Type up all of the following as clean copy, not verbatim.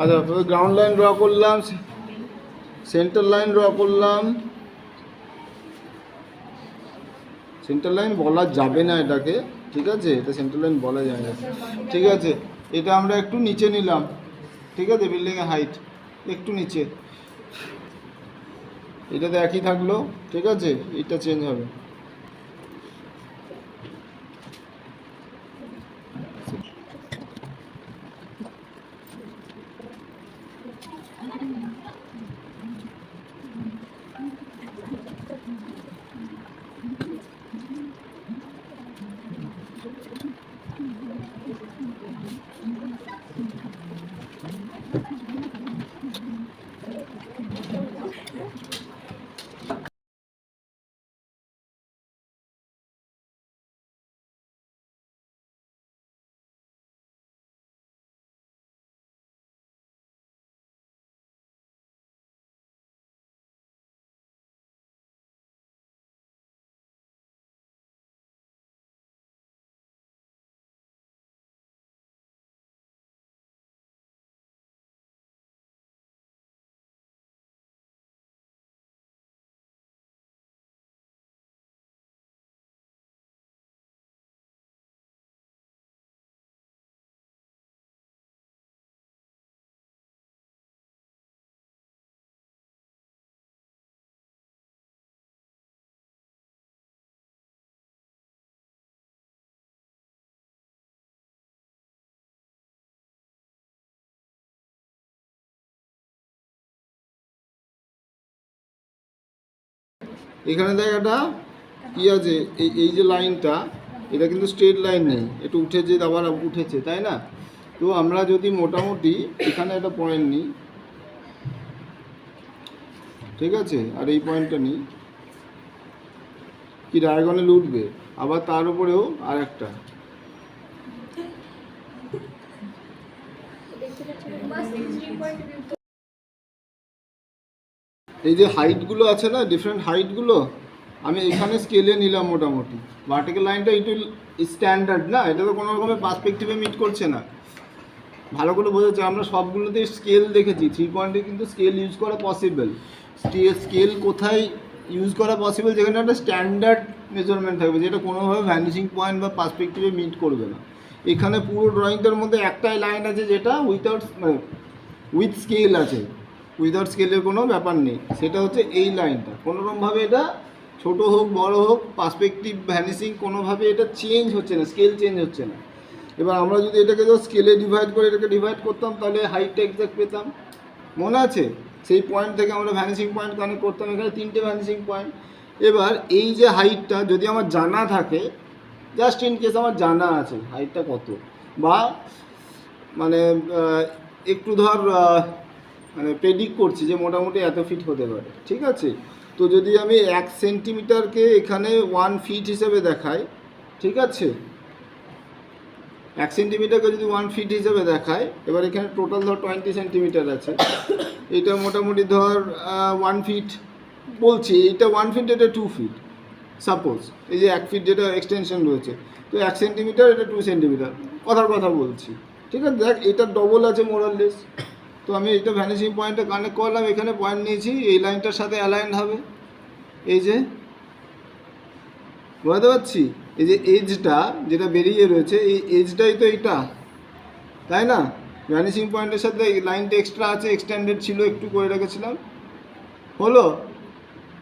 আচ্ছা, ground line draw করলাম, centre line draw করলাম। সেন্টার লাইন বলা যাবে না এটাকে, ঠিক আছে, এটা সেন্টার লাইন বলা যায় না, ঠিক আছে। এটা আমরা একটু নিচে নিলাম, ঠিক আছে, বিল্ডিংয়ের হাইট একটু নিচে, এটাতে একই থাকলো, ঠিক আছে, এটা চেঞ্জ হবে। এখানে দেখ একটা কি আছে, এই যে লাইনটা, এটা কিন্তু স্ট্রেট লাইন নেই, একটু উঠেছে, আবার উঠেছে, তাই না? তো আমরা যদি মোটামুটি এখানে একটা পয়েন্ট নিই, ঠিক আছে, আর এই পয়েন্টটা নিই, কি ডায়াগোনাল উঠবে, আবার তার উপরেও আর একটা, এই যে হাইটগুলো আছে না, ডিফারেন্ট হাইটগুলো আমি এখানে স্কেলে নিলাম মোটামুটি। ভার্টিক্যাল লাইনটা একটু স্ট্যান্ডার্ড না, এটা তো কোনো রকমের পার্সপেক্টিভে মিট করছে না, ভালো করে বোঝাচ্ছে। আমরা সবগুলোতে স্কেল দেখেছি, 3 পয়েন্টে কিন্তু স্কেল ইউজ করা পসিবল। স্কেল কোথায় ইউজ করা পসিবল? যেখানে একটা স্ট্যান্ডার্ড মেজারমেন্ট থাকবে, যেটা কোনোভাবে ভ্যানিশিং পয়েন্ট বা পার্সপেক্টিভে মিট করবে না। এখানে পুরো ড্রয়িংটার মধ্যে একটাই লাইন আছে যেটা উইথ স্কেল আছে, উইদাউট স্কেলের কোনো ব্যাপার নেই, সেটা হচ্ছে এই লাইনটা। কোনোরকমভাবে এটা ছোটো হোক বড় হোক, পার্সপেক্টিভ ভ্যানিশিং কোনোভাবে এটা চেঞ্জ হচ্ছে না, স্কেল চেঞ্জ হচ্ছে না। এবার আমরা যদি এটাকে তো স্কেলে ডিভাইড করে এটাকে ডিভাইড করতাম, তাহলে হাইটটা এক্সাক্ট পেতাম, মনে আছে? সেই পয়েন্ট থেকে আমরা ভ্যানিশিং পয়েন্ট কানেক্ট করতাম, এখানে 3টে ভ্যানিশিং পয়েন্ট। এবার এই যে হাইটটা যদি আমার জানা থাকে, জাস্ট ইন কেস আমার জানা আছে হাইটটা কত, বা মানে একটু ধর মানে প্রেডিক্ট করছি যে মোটামুটি এত ফিট হতে পারে, ঠিক আছে। তো যদি আমি 1 সেন্টিমিটারকে এখানে 1 ফিট হিসেবে দেখাই, ঠিক আছে, 1 সেন্টিমিটারকে যদি 1 ফিট হিসেবে দেখায়, এবার এখানে টোটাল ধর 20 সেন্টিমিটার আছে, এটা মোটামুটি ধর 1 ফিট বলছি, এটা 1 ফিট, এটা 2 ফিট সাপোজ, এই যে 1 ফিট যেটা এক্সটেনশন রয়েছে, তো 1 সেন্টিমিটার, এটা 2 সেন্টিমিটার, কথার কথা বলছি, ঠিক আছে। দেখ এটা ডবল আছে মোরাললেস, তো আমি এইটা ভ্যানিশিং পয়েন্টে কানেক্ট করলাম, এখানে পয়েন্ট নিয়েছি, এই লাইনটার সাথে অ্যালাইন হবে, এই যে বুঝতে পারছি, এই যে এজটা যেটা বেরিয়ে রয়েছে, এই এজটাই তো এইটা, তাই না? ভ্যানিশিং পয়েন্টের সাথে লাইনটা এক্সট্রা আছে, এক্সটেন্ডেড ছিল, একটু করে রেখেছিলাম, হলো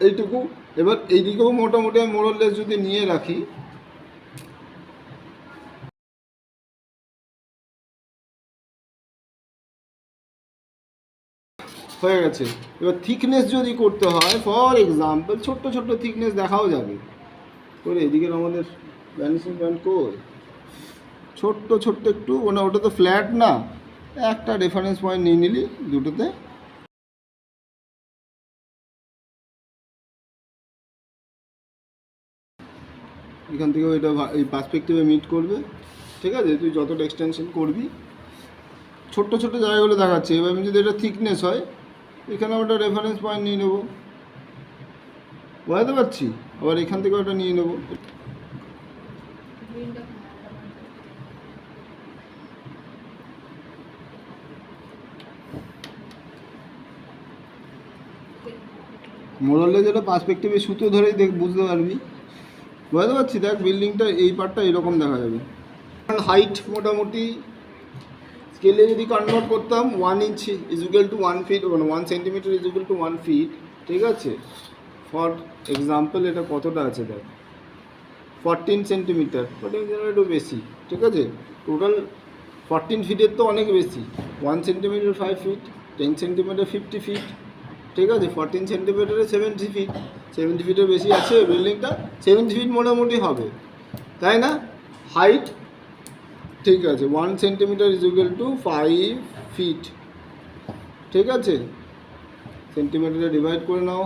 এইটুকু। এবার এইদিকেও মোটামুটি আমি মোরলেস যদি নিয়ে রাখি, হয়ে গেছে। এবার থিকনেস যদি করতে হয়, ফর এক্সাম্পল ছোট্ট ছোট্ট থিকনেস দেখাও যাবে, করে এদিকের আমাদের ভ্যানিশিং পয়েন্ট কই, ছোট্ট ছোট্ট একটু, মানে ওটা তো ফ্ল্যাট না, একটা রেফারেন্স পয়েন্ট নিয়ে নিলি দুটোতে, এখান থেকেও এটা এই পার্সপেক্টিভে মিট করবে, ঠিক আছে। তুই যতটা এক্সটেনশন করবি, ছোট্ট ছোট্ট জায়গাগুলো দেখাচ্ছে। এবার আমি যদি এটা থিকনেস হয়, এখানে ওটা রেফারেন্স পয়েন্ট নিয়ে নেবো, বুঝতে পারছি, আবার এখান থেকে ওটা নিয়ে নেবো, মোড়লে যেটা পার্সপেক্টিভে সুতো ধরেই বুঝতে পারবি। বুঝতে পারছি, দেখ বিল্ডিংটা এই পার্টটা এরকম দেখা যাবে। হাইট মোটামুটি স্কেলে যদি কনভার্ট করতাম 1 inch is equal to 1 feet, মানে 1 centimetre is equal to 1 feet, ঠিক আছে। ফর এক্সাম্পল এটা কতটা আছে দেখ, 14 সেন্টিমিটার, 14 সেন্টিমিটার একটু বেশি, ঠিক আছে। টোটাল 14 ফিটের তো অনেক বেশি, 1 সেন্টিমিটার 5 ফিট, 10 সেন্টিমিটার 50 ফিট, ঠিক আছে। 14 সেন্টিমিটারে 70 ফিট, 70 ফিটের বেশি আছে বিল্ডিংটা, 70 ফিট মোটামুটি হবে, তাই না। হাইট ঠিক আছে, 1 centimetre is equal to 5 feet, ঠিক আছে। সেন্টিমিটারে ডিভাইড করে নাও।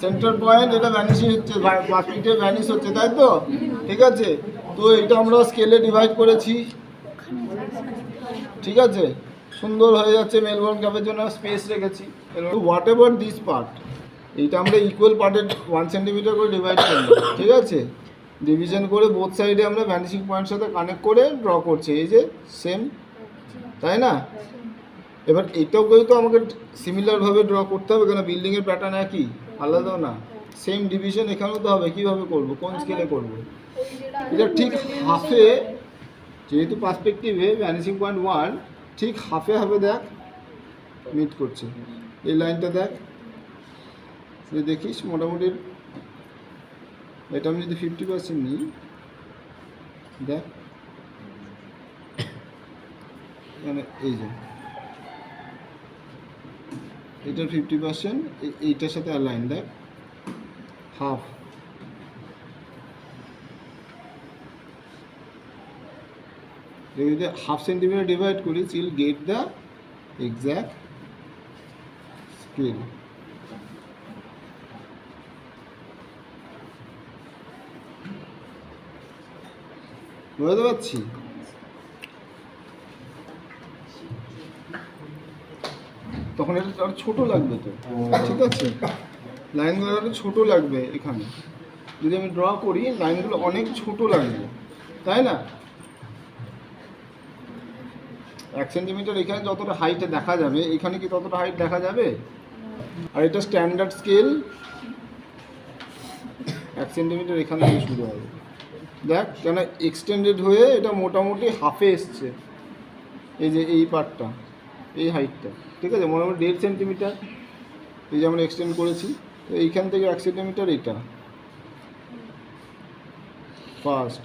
সেন্টার পয়েন্ট এটা ভ্যানিশিং হচ্ছে, পার্সপেক্টিভ ভ্যানিশ হচ্ছে, তাই তো, ঠিক আছে। তো এটা আমরা স্কেলে ডিভাইড করেছি, ঠিক আছে। সুন্দর হয়ে যাচ্ছে, মেলবোর্ন ক্যাপের জন্য স্পেস রেখেছি। হোয়াট এভার দিস পার্ট, এইটা আমরা ইকুয়াল পার্টের 1 সেন্টিমিটার করে ডিভাইড করলাম, ঠিক আছে। ডিভিশন করে বোথ সাইডে আমরা ভ্যানিশিং পয়েন্টের সাথে কানেক্ট করে ড্র করছি, এই যে সেম, তাই না। এবার এটাও কিন্তু আমাকে সিমিলারভাবে ড্র করতে হবে, কেন বিল্ডিংয়ের প্যাটার্ন একই, আলাদাও না। সেম ডিভিশন এখানেও তো হবে, কীভাবে করবো, কোন স্কেলে করবো। এটা ঠিক হাফে, যেহেতু পার্সপেক্টিভে ভ্যানিশিং পয়েন্ট 1 ঠিক হাফে হাফে দেখ মিট করছে। এই লাইনটা দেখ, দেখিস মোটামুটি। এটা আমি যদি 50% নিই, দেখ মানে এই যে এটার 50% এইটার সাথে অ্যালাইন, দেখ হাফ। যদি হাফ সেন্টিমিটার ডিভাইড করি, will get the exact scale. বুঝতে পারছি। তখন এটা আর ছোটো লাগবে তো, ঠিক আছে। লাইনগুলো আরও ছোটো লাগবে এখানে, যদি আমি ড্র করি লাইনগুলো অনেক ছোটো লাগবে, তাই না। 1 সেন্টিমিটার এখানে যতটা হাইটে দেখা যাবে, এখানে কি ততটা হাইট দেখা যাবে। আর এটা স্ট্যান্ডার্ড স্কেল, 1 সেন্টিমিটার এখান থেকে শুরু হবে, দেখ কেন এক্সটেন্ডেড হয়ে এটা মোটামুটি হাফে এসছে, এই যে এই পার্টটা, এই হাইটটা, ঠিক আছে। মোটামুটি 1.5 সেন্টিমিটার এই যে আমরা এক্সটেন্ড করেছি। তো এইখান থেকে 1 সেন্টিমিটার এটা ফার্স্ট,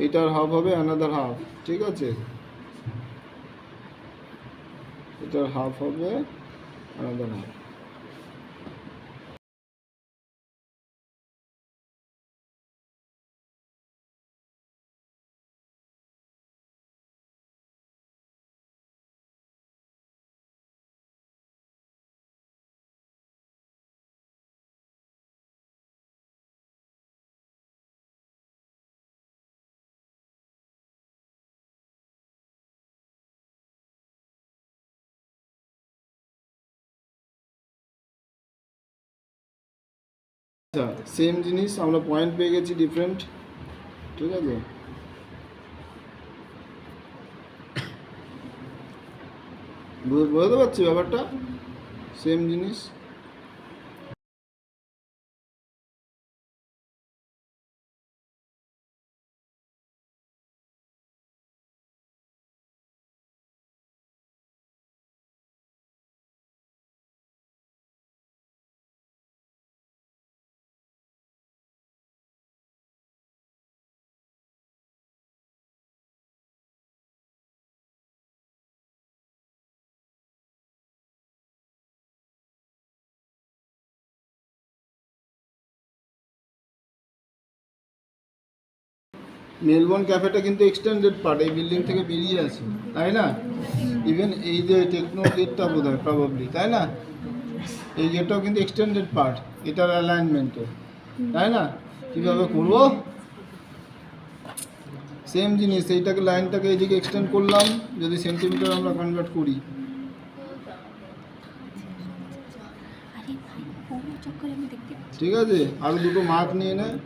এইটার হাফ হবে অ্যানাদার হাফ, ঠিক আছে। এটার হাফ হবে অ্যানাদার হাফ। আচ্ছা সেম জিনিস আমরা পয়েন্ট পেয়ে গেছি ডিফারেন্ট, ঠিক আছে। বুঝতে পারছি ব্যাপারটা, সেম জিনিস। মেলবোর্ন ক্যাফেটা কিন্তু এক্সটেন্ডেড পার্ট, এই বিল্ডিং থেকে বেরিয়ে আছে, তাই না? ইভেন এই যে টেকনো গেটটা বোধ হয় প্রবাবলি, তাই না? এই গেটটাও কিন্তু এক্সটেন্ডেড পার্ট এটার অ্যালাইনমেন্টে, তাই না? কীভাবে করবো? সেম জিনিস, এইটাকে লাইনটাকে এইদিকে এক্সটেন্ড করলাম, যদি সেন্টিমিটার আমরা কনভার্ট করি, ঠিক আছে। আরও দুটো মার্ক নিয়ে নেয়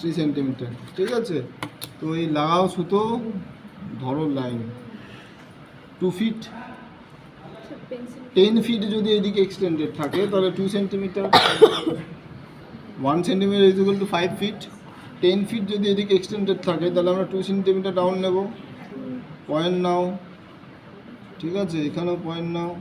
3 সেন্টিমিটার, ঠিক আছে। তো এই লাগাও সুতো, ধরো লাইন 2 ফিট, 10 ফিট যদি এদিকে এক্সটেন্ডেড থাকে তাহলে 2 centimetre, 1 centimetre is equal to 5 feet. 10 feet যদি এদিকে এক্সটেন্ডেড থাকে তাহলে আমরা 2 সেন্টিমিটার ডাউন নেব। পয়েন্ট নাও, ঠিক আছে, এখানেও পয়েন্ট নাও।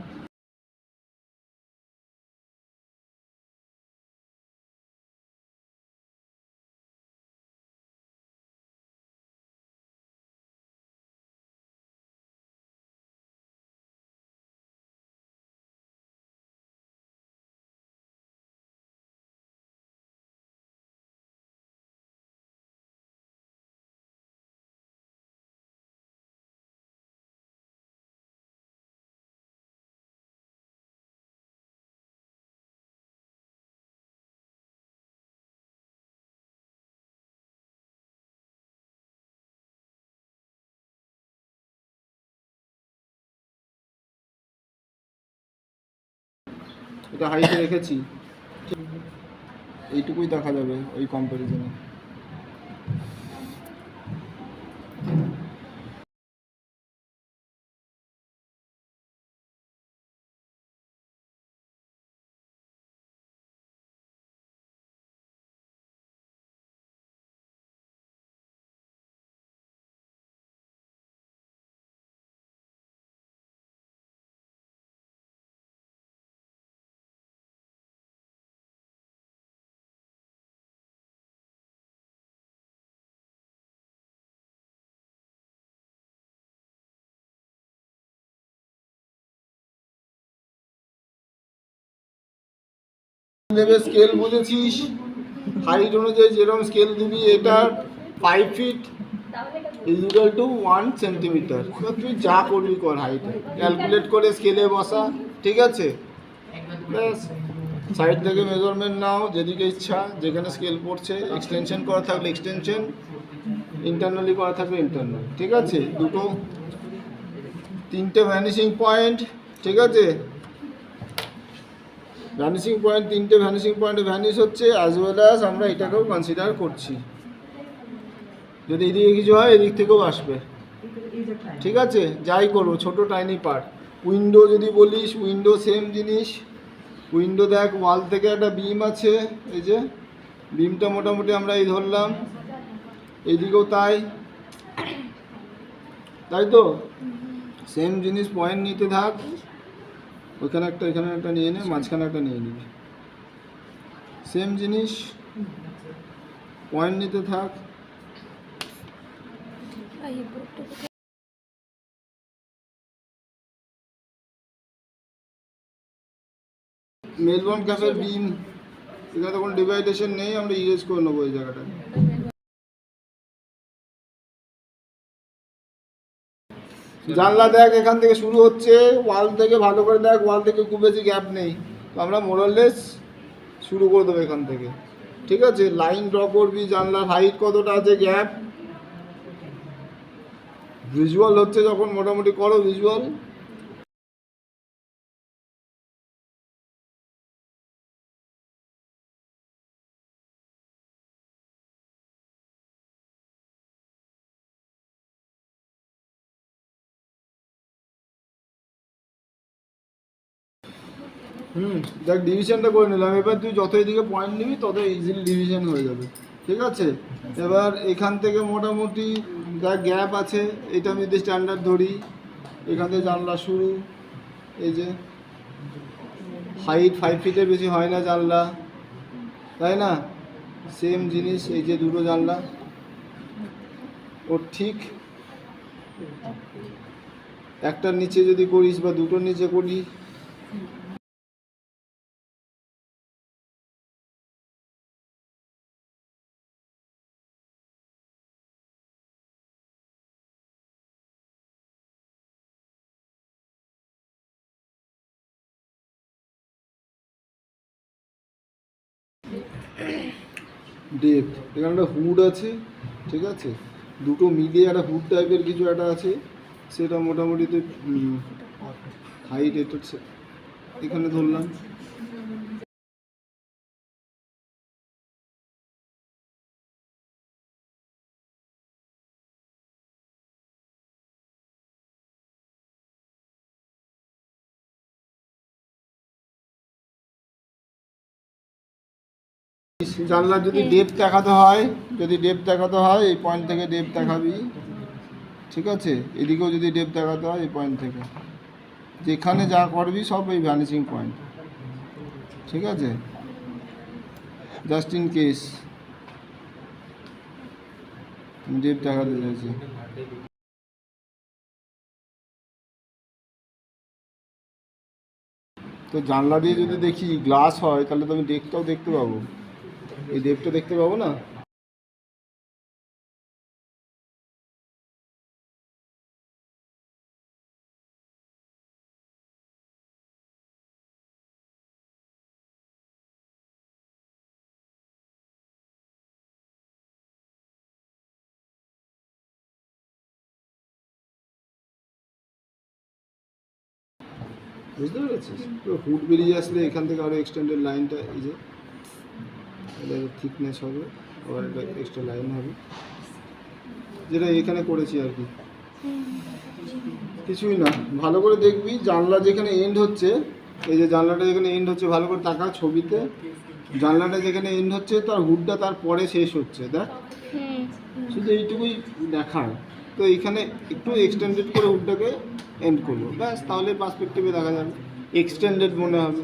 এটা হাইটে রেখেছি, এইটুকুই দেখা যাবে ওই কম্প্যারিজনে। স্কেল বুঝেছিস, হাইট অনুযায়ী যেরকম স্কেল দিবি, এটা 5 feet is equal to 1 centimetre. তুই যা করবি কর, হাইট ক্যালকুলেট করে স্কেলে বসা, ঠিক আছে। ব্যাস, সাইড থেকে মেজারমেন্ট নাও যেদিকে ইচ্ছা, যেখানে স্কেল পড়ছে, এক্সটেনশন করা থাকলে এক্সটেনশন, ইন্টারনালি করা থাকলে ইন্টারনাল, ঠিক আছে। দুটো 3টে ভ্যানিশিং পয়েন্ট, ঠিক আছে। ভ্যানিশিং পয়েন্ট 3টে ভ্যানিশিং পয়েন্টে ভ্যানিশ হচ্ছে, অ্যাজ ওয়েল অ্যাজ আমরা এটাকেও কনসিডার করছি। যদি এদিকে কিছু হয় এদিক থেকেও আসবে, ঠিক আছে। যাই করবো, ছোটো টাইনি পার্ট। উইন্ডো যদি বলিস, উইন্ডো সেম জিনিস। উইন্ডো দেখ, ওয়াল থেকে একটা বিম আছে, এই যে বিমটা মোটামুটি আমরা এই ধরলাম, এইদিকেও তাই, তাই তো। সেম জিনিস, পয়েন্ট নিতে থাক, ওইখানে একটা এখানে একটা নিয়ে নে, মাঝখানে একটা নিয়ে নিবি। সেম জিনিস, পয়েন্ট নিতে থাক। মেলবোর্ন ক্যাফের বিম, এখানে তো কোনো ডিভাইডেশন নেই, আমরা ইরেজ করে নেবো এই জায়গাটা। জানলা দেখ, এখান থেকে শুরু হচ্ছে, ওয়াল থেকে ভালো করে দেখ, ওয়াল থেকে খুব বেশি গ্যাপ নেই, তো আমরা মোরাললেস শুরু করে দেবো এখান থেকে, ঠিক আছে। লাইন ড্র করবি, জানলার হাইট কতটা আছে, গ্যাপ। ভিজুয়াল হচ্ছে যখন মোটামুটি করো ভিজুয়াল। দেখ ডিভিশনটা করে নিলাম। এবার তুই যত এদিকে পয়েন্ট নিবি তত ইজিলি ডিভিশন হয়ে যাবে, ঠিক আছে? এবার এখান থেকে মোটামুটি যা গ্যাপ আছে এটা আমি যদি স্ট্যান্ডার্ড ধরি, এখান থেকে জানলা শুরু, এই যে হাইট 5 ফিটের বেশি হয় না জানলা, তাই না? সেম জিনিস, এই যে দুটো জানলা ওর ঠিক একটার নিচে যদি করিস বা দুটোর নিচে করি, ডেপথ এখানে একটা হুড আছে, ঠিক আছে? দুটো মিলিয়ে একটা হুড টাইপের কিছু একটা আছে, সেটা মোটামুটি তো হাইট এটা এখানে ধরলাম। জানলার যদি ডেপথ দেখাতে হয়, এই পয়েন্ট থেকে ডেপথ দেখাবি, ঠিক আছে? এদিকেও যদি ডেপথ দেখাতে হয় এই পয়েন্ট থেকে, যেখানে যা করবি সব এই ভ্যানিশিং পয়েন্ট, ঠিক আছে? জাস্ট ইন কেস ডেপথ দেখাতে চাইছি। তো জানলা দিয়ে যদি দেখি গ্লাস হয় তাহলে তো আমি ডেপথটাও দেখতে পাবো, এই ডেপথটা দেখতে পাবো না? বুঝতে পেরেছিস? তো হুড বেরিয়ে আসলে এখান থেকে আরও এক্সটেন্ডেড লাইনটা, এই যে এটা থিকনেস হবে, আবার একটা এক্সট্রা লাইন হবে, যেটা এখানে করেছি আর কি। কিছুই না, ভালো করে দেখবি জানলা যেখানে এন্ড হচ্ছে, এই যে জানলাটা যেখানে এন্ড হচ্ছে, ভালো করে তাকা ছবিতে, জানলাটা যেখানে এন্ড হচ্ছে তার হুডটা তার পরে শেষ হচ্ছে, দেখ শুধু এইটুকুই দেখায়। তো এইখানে একটু এক্সটেন্ডেড করে হুডটাকে এন্ড করবো, ব্যাস, তাহলে পার্সপেক্টিভে দেখা যাবে, এক্সটেন্ডেড মনে হবে।